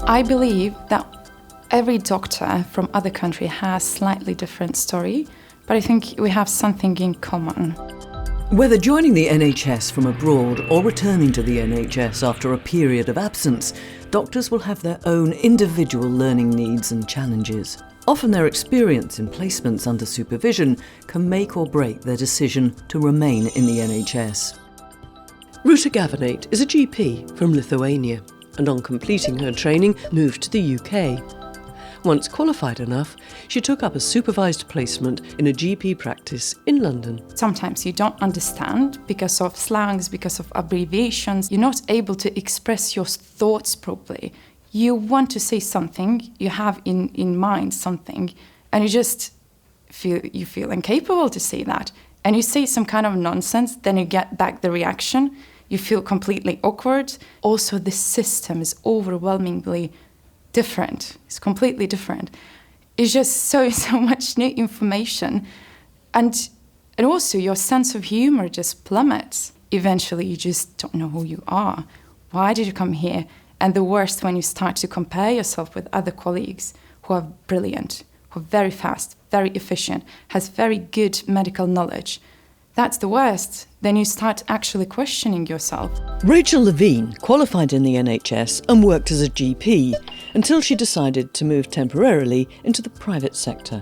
I believe that every doctor from other country has slightly different story, but I think we have something in common. Whether joining the NHS from abroad or returning to the NHS after a period of absence, doctors will have their own individual learning needs and challenges. Often their experience in placements under supervision can make or break their decision to remain in the NHS. Ruta Gavanate is a GP from Lithuania and on completing her training moved to the UK. Once qualified enough, she took up a supervised placement in a GP practice in London. Sometimes you don't understand because of slangs, because of abbreviations. You're not able to express your thoughts properly. You want to say something, you have in mind something, and you just feel incapable to say that. And you say some kind of nonsense, then you get back the reaction. You feel completely awkward. Also, the system is overwhelmingly different. It's completely different. It's just so much new information. And also your sense of humor just plummets. Eventually you just don't know who you are. Why did you come here? And the worst, when you start to compare yourself with other colleagues who are brilliant, who are very fast, very efficient, has very good medical knowledge. That's the worst. Then you start actually questioning yourself. Rachel Levine qualified in the NHS and worked as a GP until she decided to move temporarily into the private sector.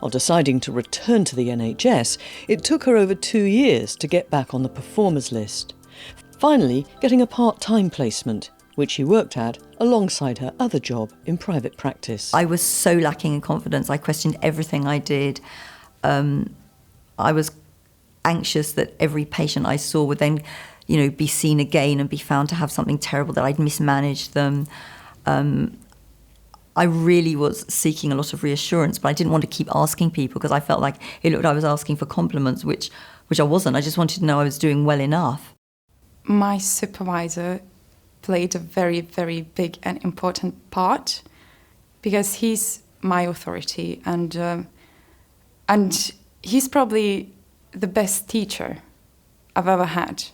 On deciding to return to the NHS, it took her over 2 years to get back on the performers list, finally getting a part-time placement, which she worked at alongside her other job in private practice. I was so lacking in confidence. I questioned everything I did. I was anxious that every patient I saw would then, be seen again and be found to have something terrible, that I'd mismanaged them. I really was seeking a lot of reassurance, but I didn't want to keep asking people because I felt like it looked I was asking for compliments, which I wasn't. I just wanted to know I was doing well enough. My supervisor played a very, very big and important part because he's my authority and he's probably the best teacher I've ever had.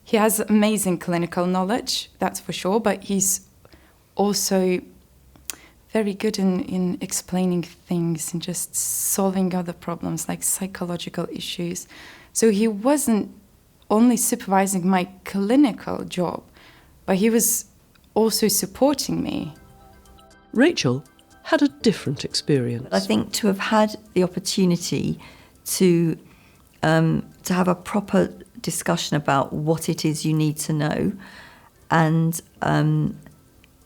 He has amazing clinical knowledge, that's for sure, but he's also very good in explaining things and just solving other problems like psychological issues. So he wasn't only supervising my clinical job, but he was also supporting me. Rachel had a different experience. I think to have had the opportunity to have a proper discussion about what it is you need to know, and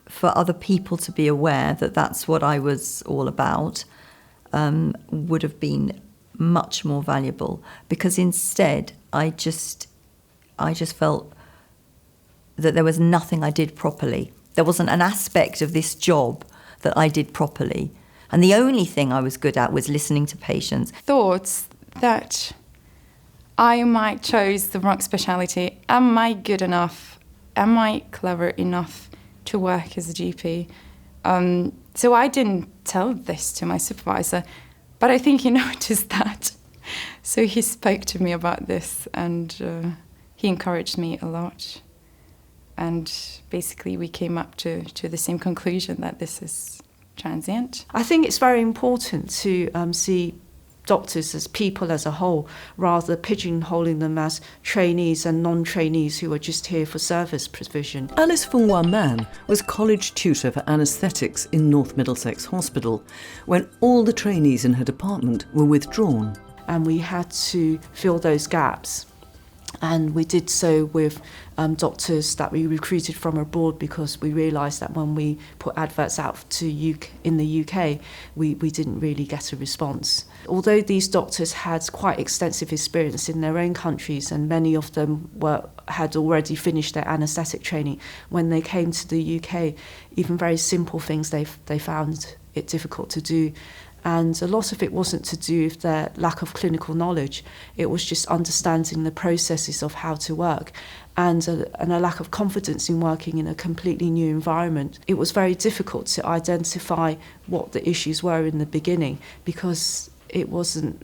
for other people to be aware that that's what I was all about, would have been much more valuable. Because instead, I just felt that there was nothing I did properly. There wasn't an aspect of this job that I did properly. And the only thing I was good at was listening to patients. Thoughts that I might chose the wrong speciality. Am I good enough? Am I clever enough to work as a GP? So I didn't tell this to my supervisor, but I think he noticed that. So he spoke to me about this and he encouraged me a lot. And basically we came up to the same conclusion that this is transient. I think it's very important to see doctors as people as a whole, rather pigeonholing them as trainees and non-trainees who are just here for service provision. Alice Fung-Hwa Man was college tutor for anaesthetics in North Middlesex Hospital when all the trainees in her department were withdrawn. And we had to fill those gaps. And we did so with doctors that we recruited from abroad, because we realised that when we put adverts out in the UK, we didn't really get a response. Although these doctors had quite extensive experience in their own countries, and many of them had already finished their anaesthetic training, when they came to the UK, even very simple things they found it difficult to do. And a lot of it wasn't to do with their lack of clinical knowledge. It was just understanding the processes of how to work and a lack of confidence in working in a completely new environment. It was very difficult to identify what the issues were in the beginning, because it wasn't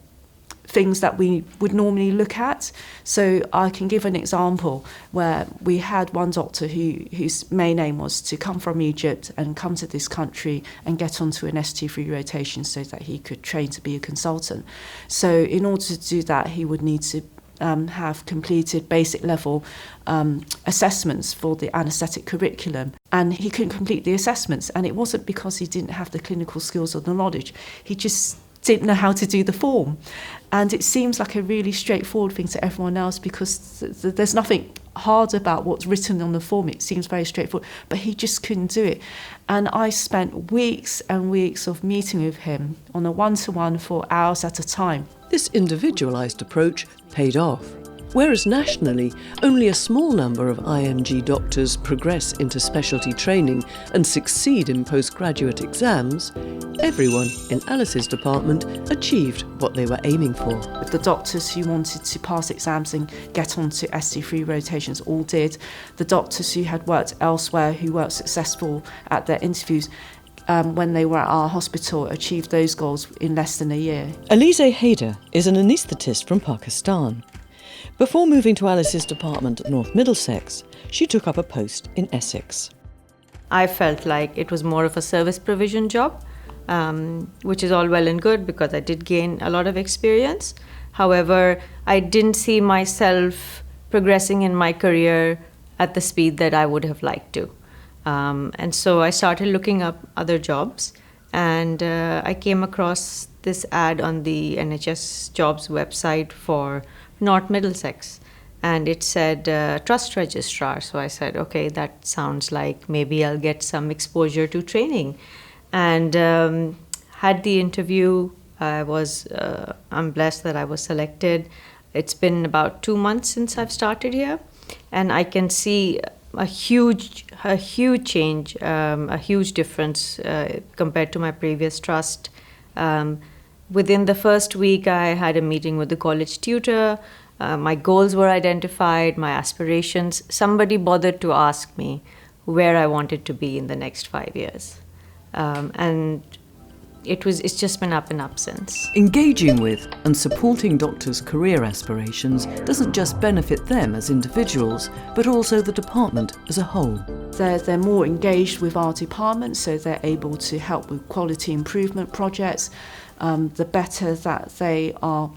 things that we would normally look at. So I can give an example where we had one doctor whose main aim was to come from Egypt and come to this country and get onto an ST3 rotation so that he could train to be a consultant. So in order to do that, he would need to have completed basic level assessments for the anaesthetic curriculum, and he couldn't complete the assessments, and it wasn't because he didn't have the clinical skills or the knowledge, he just didn't know how to do the form. And it seems like a really straightforward thing to everyone else because there's nothing hard about what's written on the form. It seems very straightforward, but he just couldn't do it. And I spent weeks and weeks of meeting with him on a one-to-one for hours at a time. This individualised approach paid off. Whereas nationally, only a small number of IMG doctors progress into specialty training and succeed in postgraduate exams, everyone in Alice's department achieved what they were aiming for. The doctors who wanted to pass exams and get onto ST3 rotations all did. The doctors who had worked elsewhere, who weren't successful at their interviews, when they were at our hospital, achieved those goals in less than a year. Alize Haider is an anaesthetist from Pakistan. Before moving to Alice's department at North Middlesex, she took up a post in Essex. I felt like it was more of a service provision job, which is all well and good because I did gain a lot of experience. However, I didn't see myself progressing in my career at the speed that I would have liked to. And so I started looking up other jobs, and I came across this ad on the NHS Jobs website for North Middlesex, and it said trust registrar. So I said, okay, that sounds like maybe I'll get some exposure to training, and had the interview. I'm blessed that I was selected. It's been about 2 months since I've started here, and I can see a huge change, a huge difference compared to my previous trust. Within the first week, I had a meeting with the college tutor. My goals were identified, my aspirations. Somebody bothered to ask me where I wanted to be in the next 5 years. And it's just been up and up since. Engaging with and supporting doctors' career aspirations doesn't just benefit them as individuals, but also the department as a whole. They're more engaged with our department, so they're able to help with quality improvement projects. The better that they are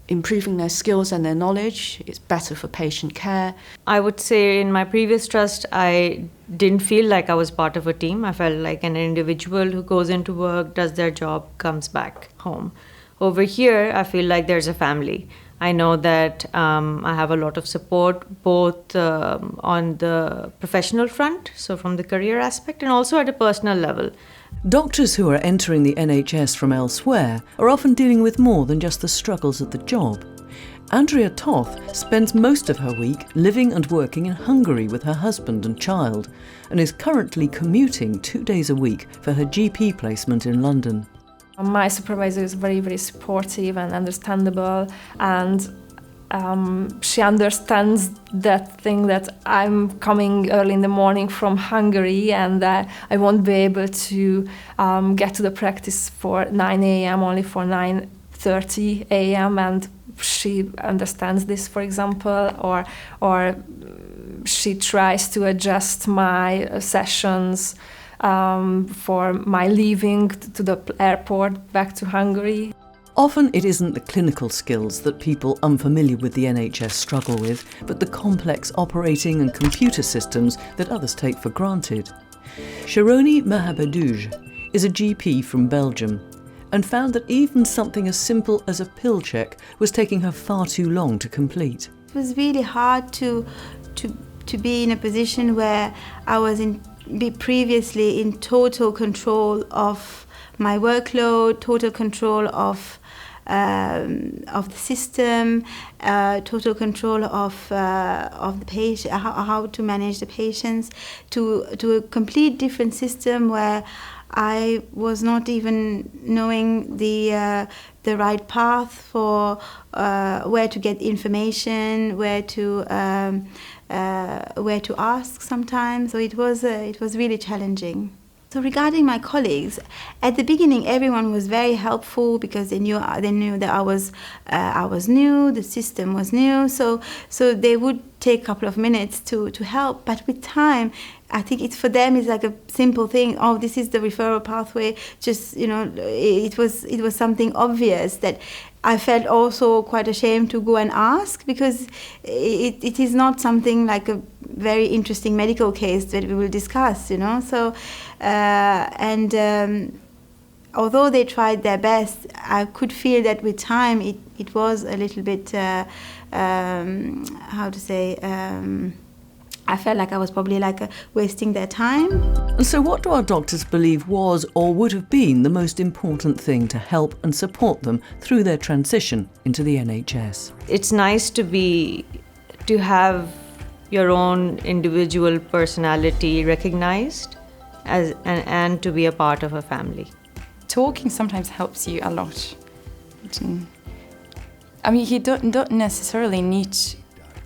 improving their skills and their knowledge, it's better for patient care. I would say in my previous trust, I didn't feel like I was part of a team. I felt like an individual who goes into work, does their job, comes back home. Over here, I feel like there's a family. I know that I have a lot of support, both on the professional front, so from the career aspect, and also at a personal level. Doctors who are entering the NHS from elsewhere are often dealing with more than just the struggles of the job. Andrea Toth spends most of her week living and working in Hungary with her husband and child, and is currently commuting 2 days a week for her GP placement in London. My supervisor is very, very supportive and understandable, and she understands that thing that I'm coming early in the morning from Hungary and that I won't be able to get to the practice for 9 a.m. only for 9:30 a.m. and she understands this, for example, or she tries to adjust my sessions for my leaving to the airport back to Hungary. Often it isn't the clinical skills that people unfamiliar with the NHS struggle with, but the complex operating and computer systems that others take for granted. Sharoni Mahabadouj is a GP from Belgium and found that even something as simple as a pill check was taking her far too long to complete. It was really hard to be in a position where I was previously in total control of my workload, total control of the system, total control of the patient, how to manage the patients, to a complete different system where I was not even knowing the right path for where to get information, where to ask sometimes. So it was really challenging. So regarding my colleagues, at the beginning, everyone was very helpful because they knew that I was new, the system was new, so they would take a couple of minutes to help. But with time, I think it's for them it's like a simple thing. Oh, this is the referral pathway. Just it was something obvious that I felt also quite ashamed to go and ask, because it is not something like a very interesting medical case that we will discuss, So, although they tried their best, I could feel that with time it was a little bit, I felt like I was probably wasting their time. And so what do our doctors believe was or would have been the most important thing to help and support them through their transition into the NHS? It's nice to have your own individual personality recognized and to be a part of a family. Talking sometimes helps you a lot. I mean, you don't necessarily need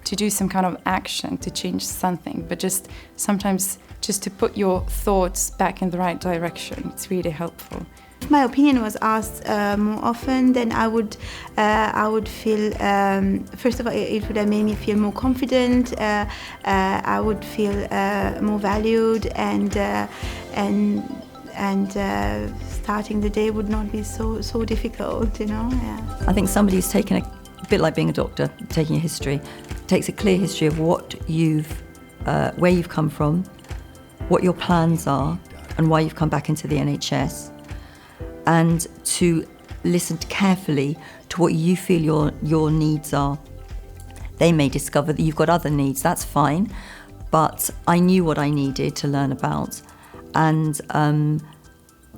to do some kind of action to change something, but just sometimes just to put your thoughts back in the right direction. It's really helpful. If my opinion was asked more often, then I would feel, first of all, it would have made me feel more confident. I would feel more valued, and starting the day would not be so difficult, Yeah. I think somebody who's taken a bit like being a doctor, taking a history, takes a clear history of what where you've come from, what your plans are, and why you've come back into the NHS, and to listen carefully to what you feel your needs are. They may discover that you've got other needs, that's fine, but I knew what I needed to learn about, and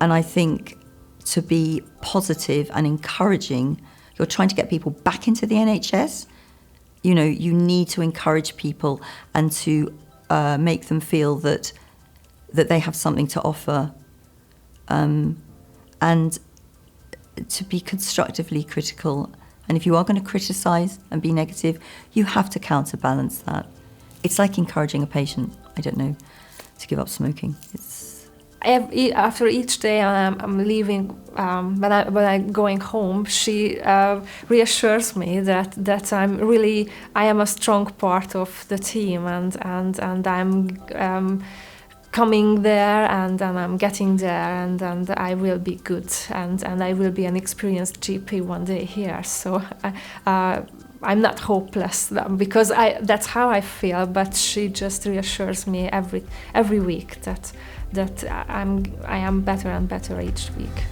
I think to be positive and encouraging. You're trying to get people back into the NHS. You need to encourage people and to make them feel that they have something to offer, and to be constructively critical. And if you are going to criticise and be negative, you have to counterbalance that. It's like encouraging a patient, I don't know, to give up smoking. After each day I'm leaving, when I'm going home, she reassures me that I am a strong part of the team, and I'm coming there, and I'm getting there, and I will be good, and I will be an experienced GP one day here. So I'm not hopeless, because that's how I feel. But she just reassures me every week that I am better and better each week.